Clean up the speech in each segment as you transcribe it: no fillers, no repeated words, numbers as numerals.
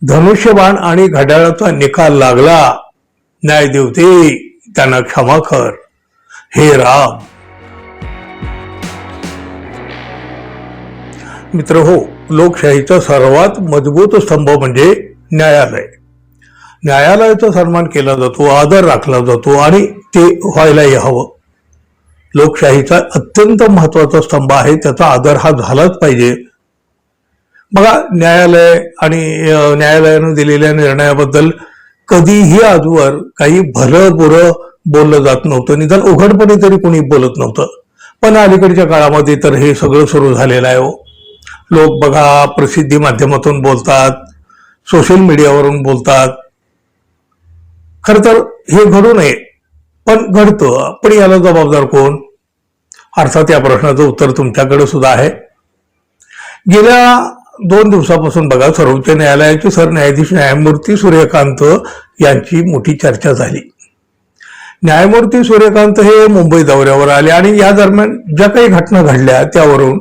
धनुष्यबाण आणि घड्याळाचा निकाल लागला, न्यायदेवते त्यांना क्षमा कर, हे राम. मित्र हो, लोकशाहीचा सर्वात मजबूत स्तंभ म्हणजे न्यायालय. न्यायालयाचा सन्मान केला जातो, आदर राखला जातो आणि ते व्हायलाही हवं. लोकशाहीचा अत्यंत महत्वाचा स्तंभ आहे, त्याचा आदर हा झालाच पाहिजे. बघा, न्यायालय आणि न्यायालयानं दिलेल्या निर्णयाबद्दल कधीही आजवर काही भलं बुरं बोललं जात नव्हतं, निदान उघडपणे तरी कोणी बोलत नव्हतं. पण अलीकडच्या काळामध्ये तर हे सगळं सुरू झालेलं आहे हो. लोक बघा प्रसिद्धी माध्यमातून बोलतात, सोशल मीडियावरून बोलतात. खरं तर हे घडू नये, पण घडतं. पण याला जबाबदार कोण? अर्थात या प्रश्नाचं उत्तर तुमच्याकडे सुद्धा आहे. गेल्या 2 दिवसापासून बघा, सर्वोच्च न्यायालयाचे सरन्यायाधीश न्यायमूर्ती सूर्यकांत यांची मोठी चर्चा झाली. न्यायमूर्ती सूर्यकांत हे मुंबई दौऱ्यावर आले आणि या दरम्यान ज्या काही घटना घडल्या त्यावरून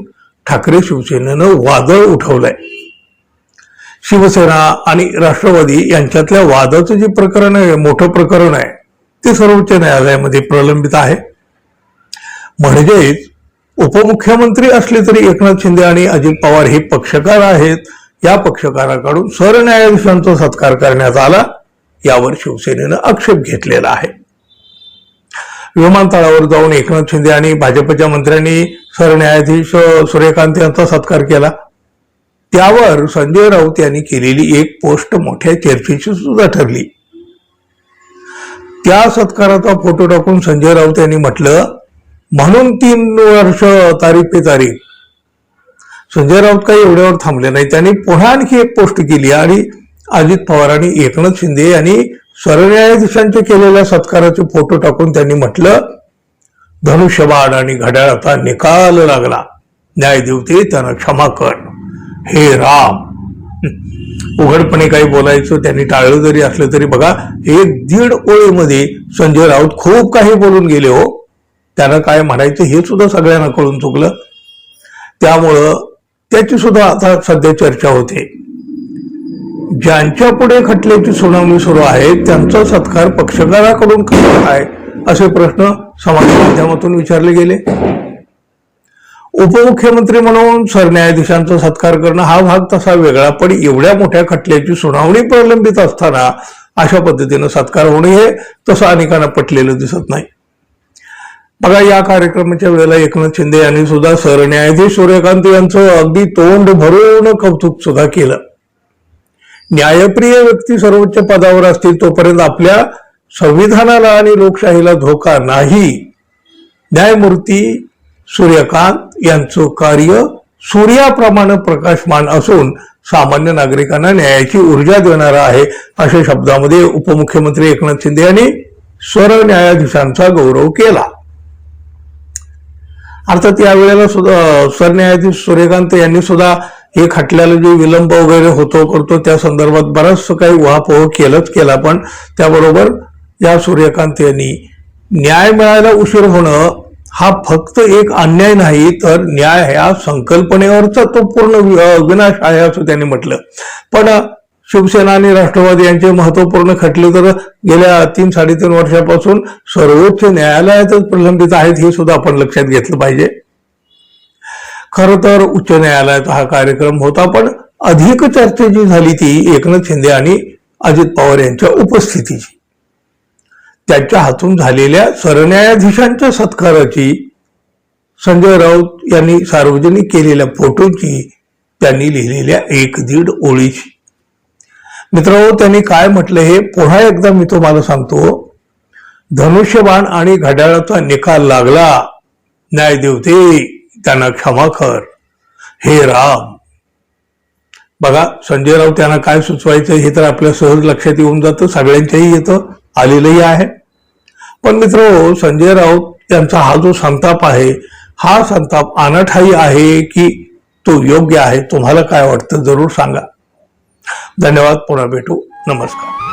ठाकरे शिवसेनेनं वादळ उठवलंय. शिवसेना आणि राष्ट्रवादी यांच्यातल्या वादाचं जे प्रकरण आहे, मोठं प्रकरण आहे, ते सर्वोच्च न्यायालयामध्ये प्रलंबित आहे. म्हणजेच उपमुख्यमंत्री असले तरी एकनाथ शिंदे आणि अजित पवार हे पक्षकार आहेत. या पक्षकाराकडून सरन्यायाधीशांचा सत्कार करण्यात आला, यावर शिवसेनेनं आक्षेप घेतलेला आहे. विमानतळावर जाऊन एकनाथ शिंदे आणि भाजपच्या मंत्र्यांनी सरन्यायाधीश सूर्यकांत यांचा सत्कार केला. त्यावर संजय राऊत यांनी केलेली एक पोस्ट मोठ्या चर्चेची सुद्धा ठरली. त्या सत्काराचा फोटो टाकून संजय राऊत यांनी म्हटलं, म्हणून 3 वर्ष तारीख पे तारीख. संजय राऊत काही एवढ्यावर थांबले नाही, त्यांनी पुन्हा आणखी एक पोस्ट केली आणि अजित पवार आणि एकनाथ शिंदे यांनी सरन्यायाधीशांच्या केलेल्या सत्काराचे फोटो टाकून त्यांनी म्हटलं, धनुष्यबाण आणि घड्याळाचा निकाल लागला, न्यायदेवते त्यांना क्षमा कर, हे राम. उघडपणे काही बोलायचं त्यांनी टाळलं जरी असलं तरी बघा, 1-1.5 ओळीमध्ये संजय राऊत खूप काही बोलून गेले हो. त्यांना काय म्हणायचं हे सुद्धा सगळ्यांना कळून चुकलं. त्यामुळं त्याची सुद्धा आता सध्या चर्चा होते. ज्यांच्या पुढे खटल्याची सुनावणी सुरू आहे त्यांचा सत्कार पक्षकाराकडून करण्यात आहे, असे प्रश्न समाज माध्यमातून विचारले गेले. उपमुख्यमंत्री म्हणून सरन्यायाधीशांचा सत्कार करणं हा भाग तसा वेगळा, पण एवढ्या मोठ्या खटल्याची सुनावणी प्रलंबित असताना अशा पद्धतीनं सत्कार होणे हे तसं अनेकांना पटलेलं दिसत नाही. बघा, या कार्यक्रमाच्या वेळेला एकनाथ शिंदे यांनी सुद्धा सरन्यायाधीश सूर्यकांत यांचं अगदी तोंड भरून कौतुक सुद्धा केलं. न्यायप्रिय व्यक्ती सर्वोच्च पदावर असतील तोपर्यंत आपल्या संविधानाला आणि लोकशाहीला धोका नाही. न्यायमूर्ती सूर्यकांत यांचं कार्य सूर्याप्रमाणे प्रकाशमान असून सामान्य नागरिकांना न्यायाची ऊर्जा देणार आहे, अशा शब्दामध्ये उपमुख्यमंत्री एकनाथ शिंदे यांनी सरन्यायाधीशांचा गौरव केला. अर्थात यावेळेला सुद्धा सरन्यायाधीश सूर्यकांत यांनी सुद्धा हे खटल्याला जे विलंब वगैरे होतो करतो त्या संदर्भात बराच काही उहापोह केला, पण त्याबरोबर या सूर्यकांत यांनी न्याय मिळायला उशीर होणं हा फक्त एक अन्याय नाही, तर न्याय ह्या संकल्पनेवरचा तो पूर्ण विनाश आहे असं त्यांनी म्हटलं. पण शिवसेना आणि राष्ट्रवादी यांचे महत्वपूर्ण खटले तर गेल्या 3-3.5 वर्षापासून सर्वोच्च न्यायालयातच प्रलंबित आहेत, हे सुद्धा आपण लक्षात घेतलं पाहिजे. खरं तर उच्च न्यायालयाचा हा कार्यक्रम होता, पण अधिक चर्चा जी झाली ती एकनाथ शिंदे आणि अजित पवार यांच्या उपस्थितीची. त्यांच्या हातून झालेल्या सरन्यायाधीशांच्या सत्काराची, संजय राऊत यांनी सार्वजनिक केलेल्या फोटोची, त्यांनी लिहिलेल्या 1-1.5 ओळीची. मित्रांनो, त्यांनी काय म्हटलं हे पुन्हा एकदा मी तुम्हाला सांगतो. धनुष्यबाण आणि घड्याळाचा निकाल लागला, न्यायदेवते त्यांना क्षमा कर, हे राम. बघा, संजय राऊत यांना काय सुचवायचं हे तर आपल्या सहज लक्षात येऊन जातं, सगळ्यांच्याही येतं, आलेलंही आहे. पण मित्र, संजय राऊत यांचा हा जो संताप आहे, हा संताप अनाठायी आहे की तो योग्य आहे? तुम्हाला काय वाटतं जरूर सांगा. धन्यवाद. पुन्हा भेटू. नमस्कार.